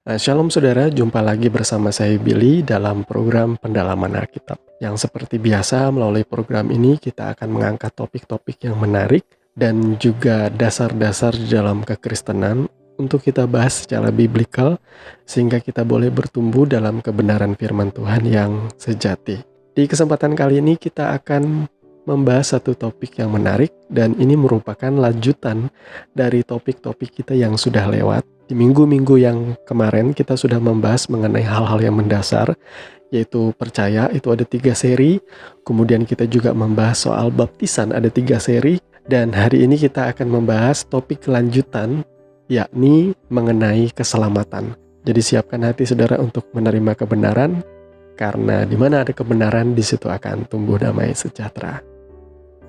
Shalom saudara, jumpa lagi bersama saya Billy dalam program Pendalaman Alkitab. Yang seperti biasa melalui program ini kita akan mengangkat topik-topik yang menarik dan juga dasar-dasar di dalam kekristenan untuk kita bahas secara biblikal sehingga kita boleh bertumbuh dalam kebenaran firman Tuhan yang sejati. Di kesempatan kali ini kita akan membahas satu topik yang menarik dan ini merupakan lanjutan dari topik-topik kita yang sudah lewat. Di minggu-minggu yang kemarin kita sudah membahas mengenai hal-hal yang mendasar, yaitu percaya, itu ada 3 seri. Kemudian kita juga membahas soal baptisan, ada 3 seri. Dan hari ini kita akan membahas topik lanjutan, yakni mengenai keselamatan. Jadi siapkan hati saudara untuk menerima kebenaran, karena di mana ada kebenaran, di situ akan tumbuh damai sejahtera.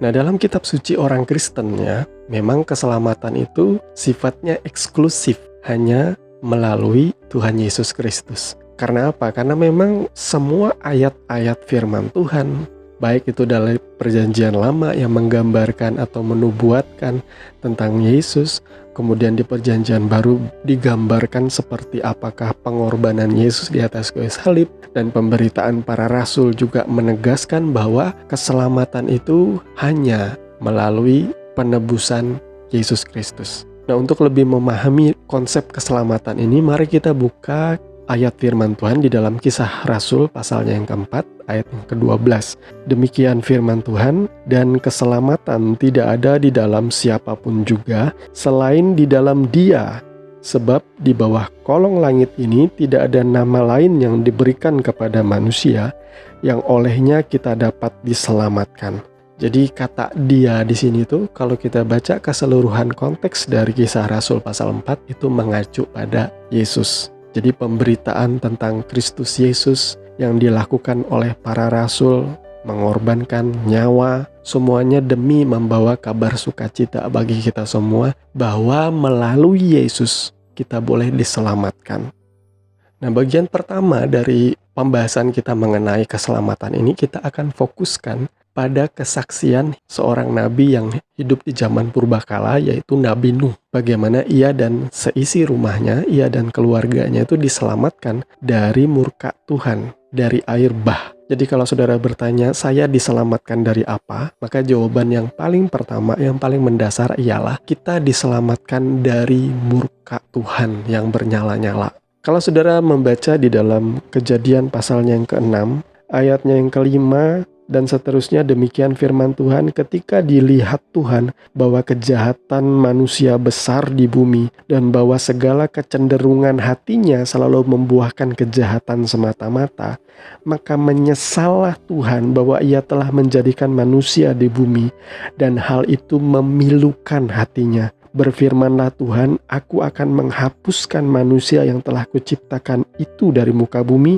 Nah, dalam kitab suci orang Kristennya, memang keselamatan itu sifatnya eksklusif, hanya melalui Tuhan Yesus Kristus. Karena apa? Karena memang semua ayat-ayat firman Tuhan, baik itu dari perjanjian lama yang menggambarkan atau menubuatkan tentang Yesus, kemudian di perjanjian baru digambarkan seperti apakah pengorbanan Yesus di atas kayu salib, dan pemberitaan para rasul juga menegaskan bahwa keselamatan itu hanya melalui penebusan Yesus Kristus. Nah, untuk lebih memahami konsep keselamatan ini, mari kita buka ayat firman Tuhan di dalam Kisah Rasul pasalnya yang keempat, ayat yang ke-12. Demikian firman Tuhan, dan keselamatan tidak ada di dalam siapapun juga, selain di dalam Dia. Sebab di bawah kolong langit ini tidak ada nama lain yang diberikan kepada manusia, yang olehnya kita dapat diselamatkan. Jadi kata dia di sini tuh kalau kita baca keseluruhan konteks dari Kisah Rasul pasal 4 itu mengacu pada Yesus. Jadi pemberitaan tentang Kristus Yesus yang dilakukan oleh para rasul, mengorbankan nyawa, semuanya demi membawa kabar sukacita bagi kita semua bahwa melalui Yesus kita boleh diselamatkan. Nah, bagian pertama dari pembahasan kita mengenai keselamatan ini kita akan fokuskan pada kesaksian seorang nabi yang hidup di zaman purbakala, yaitu Nabi Nuh. Bagaimana ia dan seisi rumahnya, ia dan keluarganya itu diselamatkan dari murka Tuhan, dari air bah. Jadi kalau saudara bertanya, saya diselamatkan dari apa? Maka jawaban yang paling pertama, yang paling mendasar ialah kita diselamatkan dari murka Tuhan yang bernyala-nyala. Kalau saudara membaca di dalam Kejadian pasalnya yang ke-6, ayatnya yang ke-5, dan seterusnya, demikian firman Tuhan, ketika dilihat Tuhan bahwa kejahatan manusia besar di bumi dan bahwa segala kecenderungan hatinya selalu membuahkan kejahatan semata-mata, maka menyesallah Tuhan bahwa ia telah menjadikan manusia di bumi dan hal itu memilukan hatinya. Berfirmanlah Tuhan, aku akan menghapuskan manusia yang telah kuciptakan itu dari muka bumi,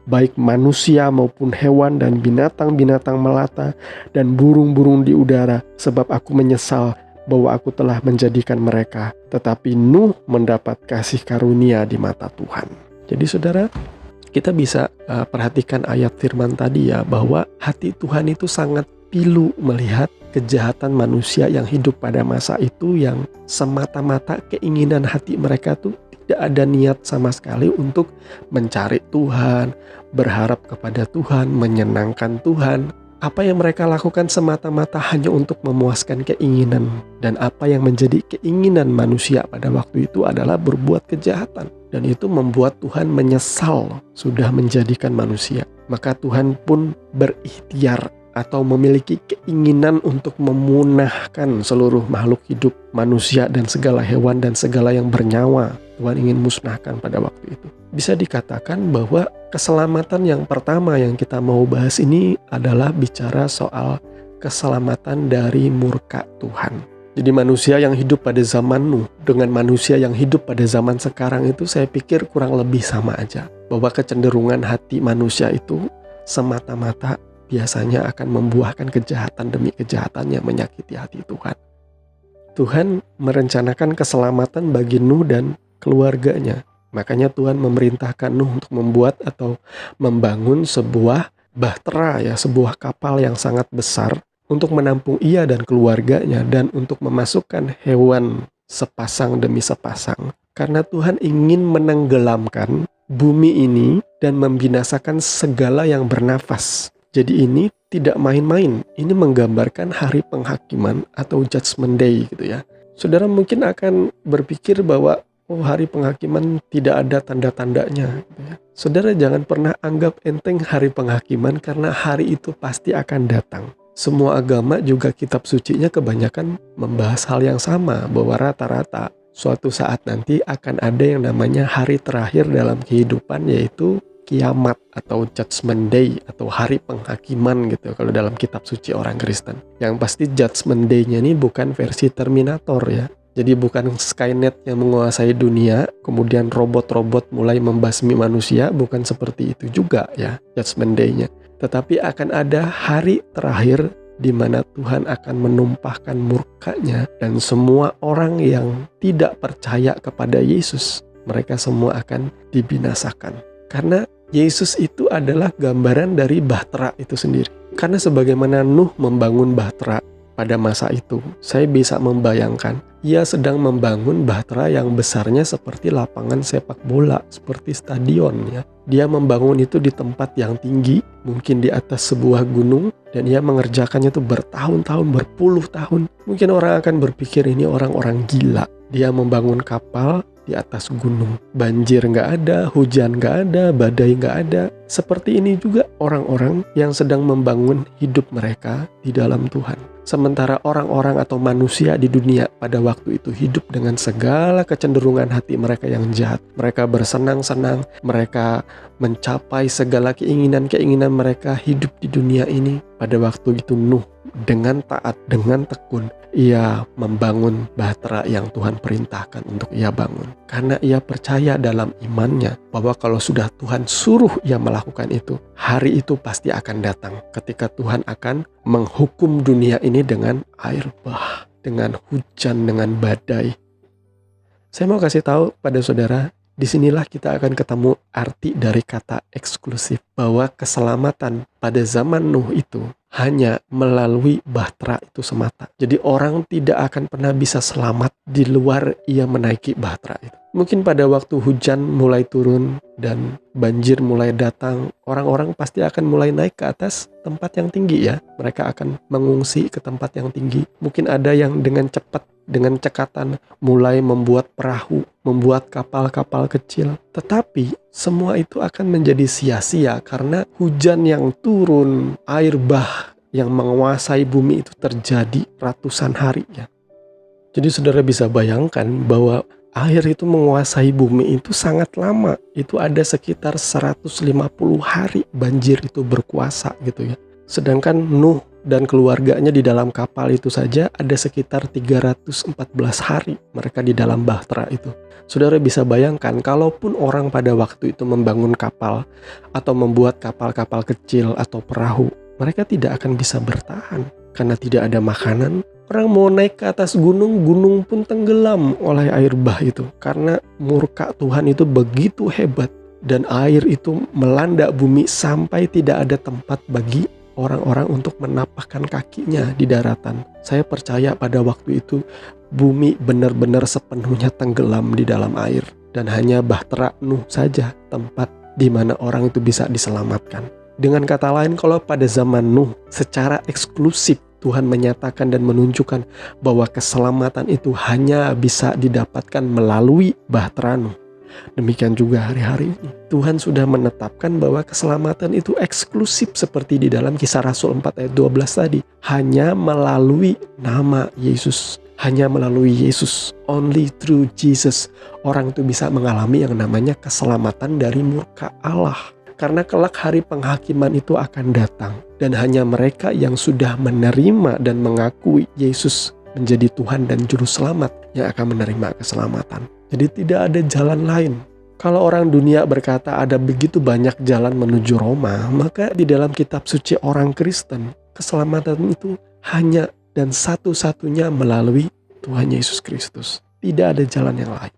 baik manusia maupun hewan dan binatang-binatang melata dan burung-burung di udara, sebab aku menyesal bahwa aku telah menjadikan mereka. Tetapi Nuh mendapat kasih karunia di mata Tuhan. Jadi saudara, kita bisa perhatikan ayat firman tadi ya, bahwa hati Tuhan itu sangat pilu melihat kejahatan manusia yang hidup pada masa itu, yang semata-mata keinginan hati mereka tuh tidak ada niat sama sekali untuk mencari Tuhan, berharap kepada Tuhan, menyenangkan Tuhan. Apa yang mereka lakukan semata-mata hanya untuk memuaskan keinginan. Dan apa yang menjadi keinginan manusia pada waktu itu adalah berbuat kejahatan. Dan itu membuat Tuhan menyesal sudah menjadikan manusia. Maka Tuhan pun berikhtiar atau memiliki keinginan untuk memunahkan seluruh makhluk hidup, manusia dan segala hewan dan segala yang bernyawa. Tuhan ingin musnahkan pada waktu itu. Bisa dikatakan bahwa keselamatan yang pertama yang kita mau bahas ini adalah bicara soal keselamatan dari murka Tuhan. Jadi manusia yang hidup pada zaman Nuh dengan manusia yang hidup pada zaman sekarang itu saya pikir kurang lebih sama aja. Bahwa kecenderungan hati manusia itu semata-mata biasanya akan membuahkan kejahatan demi kejahatan yang menyakiti hati Tuhan. Tuhan merencanakan keselamatan bagi Nuh dan keluarganya. Makanya Tuhan memerintahkan Nuh untuk membuat atau membangun sebuah bahtera, ya, sebuah kapal yang sangat besar untuk menampung ia dan keluarganya dan untuk memasukkan hewan sepasang demi sepasang Karena Tuhan ingin menenggelamkan bumi ini dan membinasakan segala yang bernafas. Jadi ini tidak main-main. Ini menggambarkan hari penghakiman atau judgment day gitu ya. Saudara mungkin akan berpikir bahwa hari penghakiman tidak ada tanda-tandanya gitu ya. Saudara jangan pernah anggap enteng hari penghakiman karena hari itu pasti akan datang. Semua agama juga kitab sucinya kebanyakan membahas hal yang sama, bahwa rata-rata suatu saat nanti akan ada yang namanya hari terakhir dalam kehidupan, yaitu kiamat atau judgment day atau hari penghakiman gitu kalau dalam kitab suci orang Kristen. Yang pasti judgment day-nya ini bukan versi Terminator ya. Jadi bukan Skynet yang menguasai dunia, kemudian robot-robot mulai membasmi manusia, bukan seperti itu juga ya judgment day-nya. Tetapi akan ada hari terakhir di mana Tuhan akan menumpahkan murkanya dan semua orang yang tidak percaya kepada Yesus, mereka semua akan dibinasakan. Karena Yesus itu adalah gambaran dari bahtera itu sendiri. Karena sebagaimana Nuh membangun bahtera pada masa itu, saya bisa membayangkan ia sedang membangun bahtera yang besarnya seperti lapangan sepak bola, seperti stadion ya. Dia membangun itu di tempat yang tinggi, mungkin di atas sebuah gunung, dan ia mengerjakannya itu bertahun-tahun, berpuluh tahun. Mungkin orang akan berpikir ini orang-orang gila. Dia membangun kapal di atas gunung. Banjir nggak ada, hujan nggak ada, badai nggak ada. Seperti ini juga orang-orang yang sedang membangun hidup mereka di dalam Tuhan. Sementara orang-orang atau manusia di dunia pada waktu itu hidup dengan segala kecenderungan hati mereka yang jahat. Mereka bersenang-senang, mereka mencapai segala keinginan-keinginan mereka hidup di dunia ini. Pada waktu itu Nuh dengan taat, dengan tekun, ia membangun bahtera yang Tuhan perintahkan untuk ia bangun. Karena ia percaya dalam imannya bahwa kalau sudah Tuhan suruh ia melakukan itu, hari itu pasti akan datang ketika Tuhan akan menghukum dunia ini dengan air bah, dengan hujan, dengan badai. Saya mau kasih tahu pada saudara, disinilah kita akan ketemu arti dari kata eksklusif, bahwa keselamatan pada zaman Nuh itu hanya melalui bahtera itu semata. Jadi orang tidak akan pernah bisa selamat di luar ia menaiki bahtera itu. Mungkin pada waktu hujan mulai turun dan banjir mulai datang, orang-orang pasti akan mulai naik ke atas tempat yang tinggi ya. Mereka akan mengungsi ke tempat yang tinggi. Mungkin ada yang dengan cepat, dengan cekatan mulai membuat perahu, membuat kapal-kapal kecil. Tetapi semua itu akan menjadi sia-sia karena hujan yang turun, air bah yang menguasai bumi itu terjadi ratusan hari ya. Jadi saudara bisa bayangkan bahwa air itu menguasai bumi itu sangat lama. Itu ada sekitar 150 hari banjir itu berkuasa gitu ya. Sedangkan Nuh dan keluarganya di dalam kapal itu saja ada sekitar 314 hari mereka di dalam bahtera itu. Saudara bisa bayangkan kalaupun orang pada waktu itu membangun kapal atau membuat kapal-kapal kecil atau perahu, mereka tidak akan bisa bertahan karena tidak ada makanan. Orang mau naik ke atas gunung, gunung pun tenggelam oleh air bah itu. Karena murka Tuhan itu begitu hebat dan air itu melanda bumi sampai tidak ada tempat bagi orang-orang untuk menapakkan kakinya di daratan. Saya percaya pada waktu itu bumi benar-benar sepenuhnya tenggelam di dalam air. Dan hanya bahtera Nuh saja tempat di mana orang itu bisa diselamatkan. Dengan kata lain, kalau pada zaman Nuh secara eksklusif Tuhan menyatakan dan menunjukkan bahwa keselamatan itu hanya bisa didapatkan melalui bahtera Nuh. Demikian juga hari-hari ini. Tuhan sudah menetapkan bahwa keselamatan itu eksklusif seperti di dalam Kisah Rasul 4 ayat 12 tadi. Hanya melalui nama Yesus. Hanya melalui Yesus. Only through Jesus. Orang itu bisa mengalami yang namanya keselamatan dari murka Allah. Karena kelak hari penghakiman itu akan datang. Dan hanya mereka yang sudah menerima dan mengakui Yesus menjadi Tuhan dan Juru Selamat yang akan menerima keselamatan. Jadi tidak ada jalan lain. Kalau orang dunia berkata ada begitu banyak jalan menuju Roma, maka di dalam kitab suci orang Kristen, keselamatan itu hanya dan satu-satunya melalui Tuhan Yesus Kristus. Tidak ada jalan yang lain.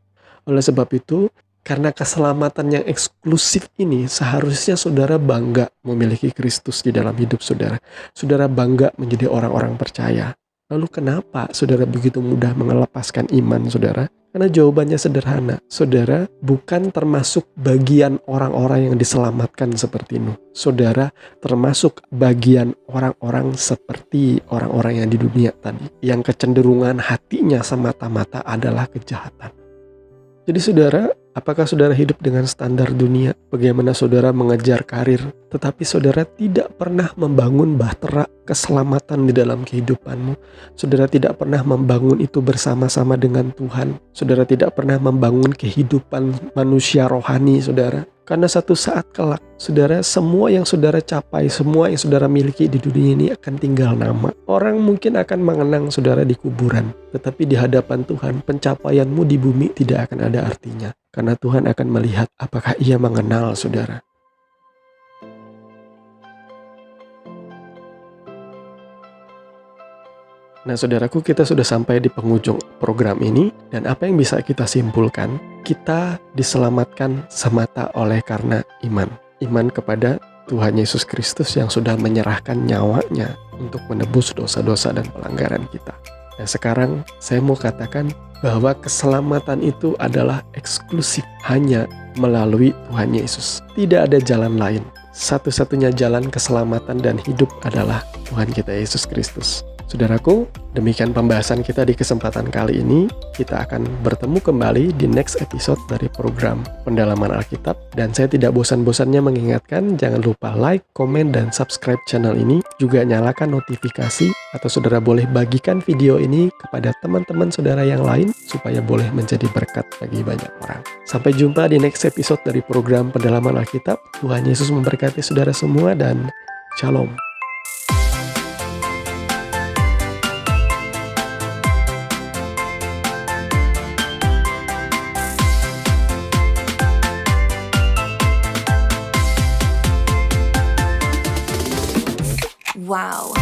Oleh sebab itu, karena keselamatan yang eksklusif ini, seharusnya saudara bangga memiliki Kristus di dalam hidup saudara. Saudara bangga menjadi orang-orang percaya. Lalu kenapa saudara begitu mudah melepaskan iman saudara? Karena jawabannya sederhana, saudara bukan termasuk bagian orang-orang yang diselamatkan seperti Nuh. Saudara termasuk bagian orang-orang seperti orang-orang yang di dunia tadi, yang kecenderungan hatinya semata-mata adalah kejahatan. Jadi saudara, apakah saudara hidup dengan standar dunia? Bagaimana saudara mengejar karir, tetapi saudara tidak pernah membangun bahtera keselamatan di dalam kehidupanmu? Saudara tidak pernah membangun itu bersama-sama dengan Tuhan. Saudara tidak pernah membangun kehidupan manusia rohani, saudara. Karena satu saat kelak, saudara, semua yang saudara capai, semua yang saudara miliki di dunia ini akan tinggal nama. Orang mungkin akan mengenang saudara di kuburan, tetapi di hadapan Tuhan, pencapaianmu di bumi tidak akan ada artinya. Karena Tuhan akan melihat apakah ia mengenal saudara. Nah saudaraku, kita sudah sampai di penghujung program ini, dan apa yang bisa kita simpulkan? Kita diselamatkan semata oleh karena iman. Iman kepada Tuhan Yesus Kristus yang sudah menyerahkan nyawanya untuk menebus dosa-dosa dan pelanggaran kita. Nah sekarang saya mau katakan bahwa keselamatan itu adalah eksklusif hanya melalui Tuhan Yesus. Tidak ada jalan lain. Satu-satunya jalan keselamatan dan hidup adalah Tuhan kita Yesus Kristus. Saudaraku, demikian pembahasan kita di kesempatan kali ini. Kita akan bertemu kembali di next episode dari program Pendalaman Alkitab. Dan saya tidak bosan-bosannya mengingatkan, jangan lupa like, komen, dan subscribe channel ini. Juga nyalakan notifikasi, atau saudara boleh bagikan video ini kepada teman-teman saudara yang lain, supaya boleh menjadi berkat bagi banyak orang. Sampai jumpa di next episode dari program Pendalaman Alkitab. Tuhan Yesus memberkati saudara semua, dan shalom. Wow.